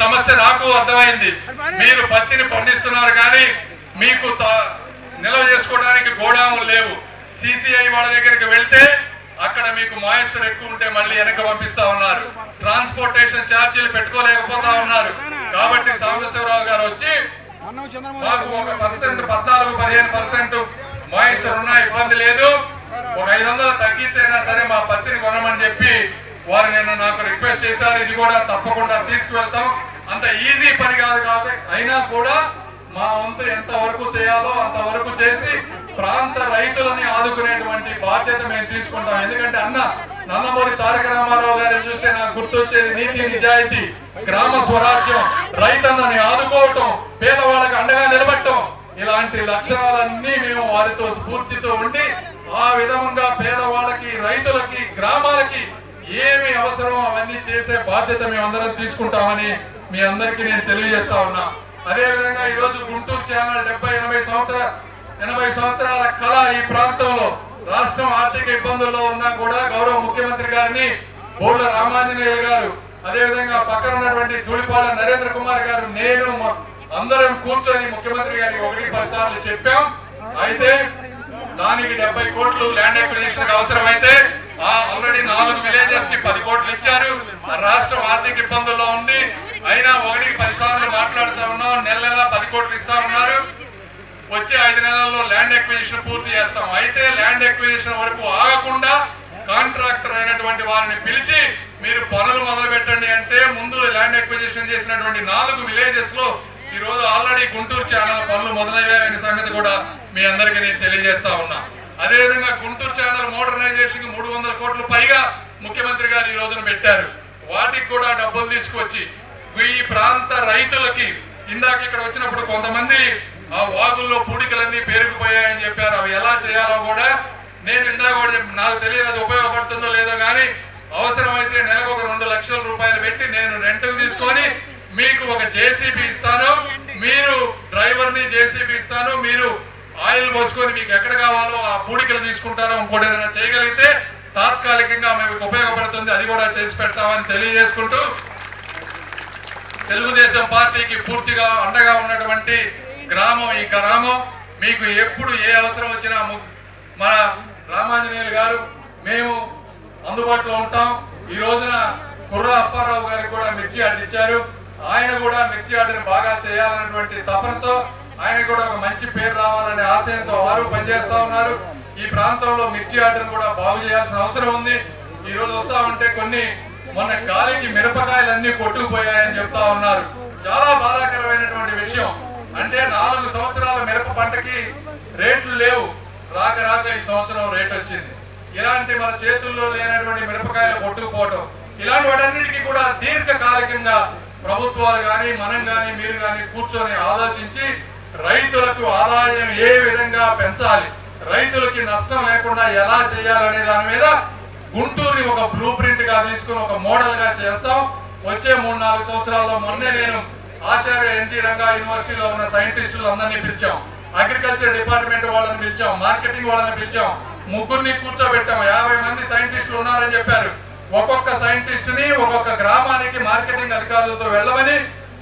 సమస్య నాకు అర్థమైంది. మీరు పత్తిని పండిస్తున్నారు కానీ మీకు నిల్వ చేసుకోవడానికి గోడాములు లేవు. సిసిఐ వాళ్ళ దగ్గరికి వెళ్తే అక్కడ మీకు మాయిశ్చర్ ఎక్కువ ఉంటే మళ్ళీ వెనక పంపిస్తా ఉన్నారు. ట్రాన్స్పోర్టేషన్ ఛార్జీలు పెట్టుకోలేకపోతా ఉన్నారు. కాబట్టి సాంబశివరావు గారు వచ్చి మాకు 1% 14-15% మాయిశ్చర్ ఉన్నా ఇబ్బంది లేదు, ఒక 500 తగ్గించైనా సరే మా పత్తిని కొనమని చెప్పి వారు నిన్న నాకు రిక్వెస్ట్ చేశారు. ఇది కూడా తప్పకుండా తీసుకువెళ్తాం. అంత ఈజీ పని కాదు అయినా కూడా మా వంతు ఎంత వరకు చేయాలో అంతవరకు చేసి ప్రాంత రైతులని ఆదుకునేటువంటి బాధ్యత మేము తీసుకుంటాం. ఎందుకంటే అన్న నందమూరి తారక రామారావు గారిని చూస్తే నాకు గుర్తొచ్చేది నీతి నిజాయితీ, గ్రామ స్వరాజ్యం, రైతన్నని ఆదుకోవటం, పేదవాళ్ళకి అండగా నిలబడటం. ఇలాంటి లక్షణాలన్నీ మేము వారితో స్ఫూర్తితో ఉండి ఆ విధంగా పేదవాళ్ళకి, రైతులకి, గ్రామాలకి ఏమి అవసరమో అవన్నీ చేసే బాధ్యత మేమందరం తీసుకుంటామని మీ అందరికీ నేను తెలియజేస్తా ఉన్నా. అదేవిధంగా ఈరోజు గుంటూరు ఛానల్ 70-80 సంవత్సరాల కళ ఈ ప్రాంతంలో రాష్ట్రం ఆర్థిక ఇబ్బందుల్లో ఉన్నా కూడా గౌరవ ముఖ్యమంత్రి గారిని బోర్ల రామాంజనేయ గారు, అదేవిధంగా పక్కన ఉన్నటువంటి ధూళిపాల నరేంద్ర కుమార్ గారు, నేను అందరం కూర్చొని ముఖ్యమంత్రి గారికి 1-10 సార్లు చెప్పాం. అయితే దానికి 70 కోట్లు ల్యాండ్ అక్విజిషన్ అవసరమైతే ఆల్రెడీ 4 విలేజెస్ కి 10 కోట్లు ఇచ్చారు. రాష్ట్రం ఆర్థిక ఇబ్బందుల్లో ఉంది. అయినా 1-10 సార్లు మాట్లాడుతూ ఉన్నాం. నెల 10 కోట్లు ఇస్తా ఉన్నారు. వచ్చే 5 నెలల్లో ల్యాండ్ అక్విజిషన్ పూర్తి చేస్తాం. అయితే ల్యాండ్ అక్విజిషన్ వరకు ఆగకుండా కాంట్రాక్టర్ అయినటువంటి వారిని పిలిచి మీరు పనులు మొదలు పెట్టండి అంటే ముందు ల్యాండ్ అక్విజిషన్ చేసినటువంటి 4 విలేజెస్ లో ఈ రోజు ఆల్రెడీ గుంటూరు ఛానల్ పనులు మొదలయ్యాయనే సంగతి కూడా మీ అందరికీ నేను తెలియజేస్తా ఉన్నా. అదేవిధంగా గుంటూరు ఛానల్ మోడర్నైజేషన్ 300 కోట్లు పైగా ముఖ్యమంత్రి గారు ఈ రోజున పెట్టారు. వాటికి కూడా డబ్బులు తీసుకొచ్చి ఈ ప్రాంత రైతులకి, ఇందాక ఇక్కడ వచ్చినప్పుడు కొంతమంది ఆ వాగుల్లో పూడికలన్నీ పేరుకుపోయాయని చెప్పారు. అవి ఎలా చేయాలో కూడా నేను ఇందాక కూడా నాకు తెలియదు అది ఉపయోగపడుతుందో లేదో కానీ అవసరమైతే నెలకు ఒక 2 లక్షల రూపాయలు పెట్టి నేను రెంట్కు తీసుకొని మీకు ఒక జేసీబీ ఇస్తాను, మీరు డ్రైవర్ని జేసీబీ ఇస్తాను, మీరు ఆయిల్ పోసుకొని మీకు ఎక్కడ కావాలో ఆ పూడికలు తీసుకుంటారో ఇంకోటి ఏదైనా చేయగలిగితే తాత్కాలికంగా మీకు ఉపయోగపడుతుంది, అది కూడా చేసి పెడతామని తెలియజేసుకుంటూ తెలుగుదేశం పార్టీకి పూర్తిగా అండగా ఉన్నటువంటి గ్రామం ఈ గ్రామం. మీకు ఎప్పుడు ఏ అవసరం వచ్చినా మన రామాంజనేయులు గారు మేము అందుబాటులో ఉంటాం. ఈ రోజున కుర్ర అప్పారావు గారికి కూడా మిర్చి ఆర్డర్ ఇచ్చారు. ఆయన కూడా మిర్చి ఆర్డర్ బాగా చేయాలన్నటువంటి తపనతో, ఆయన కూడా ఒక మంచి పేరు రావాలనే ఆశయంతో వారు పనిచేస్తా ఉన్నారు. ఈ ప్రాంతంలో మిర్చి ఆర్డర్ కూడా బాగు చేయాల్సిన అవసరం ఉంది. ఈ రోజు వస్తా ఉంటే కొన్ని మొన్న గాలికి మిరపకాయలన్నీ కొట్టుకుపోయాయని చెప్తా ఉన్నారు. చాలా బాధాకరమైనటువంటి విషయం. అంటే 4 సంవత్సరాల మిరప పంటకి రేట్లు లేవు, రాక ఈ సంవత్సరం రేట్ వచ్చింది. ఇలాంటి మన చేతుల్లో లేనటువంటి మిరపకాయలు కొట్టుకుపోవటం, ఇలాంటి వాటన్నిటికీ కూడా దీర్ఘకాలికంగా ప్రభుత్వాలు కానీ మనం కానీ మీరు కానీ కూర్చొని ఆలోచించి రైతులకు ఆదాయం ఏ విధంగా పెంచాలి, రైతులకి నష్టం లేకుండా ఎలా చేయాలనే దాని మీద గుంటూరుని ఒక బ్లూ ప్రింట్ గా తీసుకుని ఒక మోడల్ గా చేస్తాం. వచ్చే 3-4 సంవత్సరాల్లో మొన్నే నేను ఆచార్య ఎన్జీ రంగా యూనివర్సిటీలో ఉన్న సైంటిస్టులు అందరినీ పిలిచాం, అగ్రికల్చర్ డిపార్ట్మెంట్ వాళ్ళని పిలిచాం, మార్కెటింగ్ వాళ్ళని పిలిచాం, ముగ్గురిని కూర్చోబెట్టాం. 50 మంది సైంటిస్టులు ఉన్నారని చెప్పారు. ఒక్కొక్క సైంటిస్ట్ ని ఒక్కొక్క గ్రామానికి మార్కెటింగ్ అధికారులతో వెళ్ళమని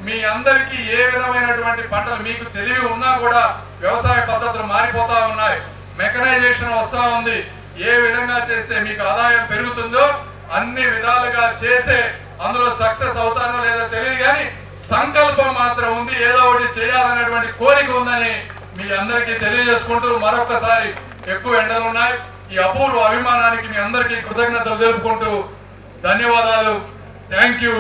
మీ అందరికీ ఏ విధమైనటువంటి పంటలు మీకు తెలివి ఉన్నా కూడా వ్యవసాయ పద్ధతులు మారిపోతా ఉన్నాయి, మెకనైజేషన్ వస్తా ఉంది, ఏ విధంగా చేస్తే మీకు ఆదాయం పెరుగుతుందో అన్ని విధాలుగా చేసే అందులో సక్సెస్ అవుతానో లేదో తెలియదు కానీ సంకల్పం మాత్రం ఉంది, ఏదో ఒకటి చేయాలనేటువంటి కోరిక ఉందని మీ అందరికీ తెలియజేసుకుంటూ మరొకసారి ఎక్కువ ఎండలు ఉన్నాయి. ఈ అపూర్వ అభిమానానికి మీ అందరికీ కృతజ్ఞతలు తెలుపుకుంటూ ధన్యవాదాలు. Thank you.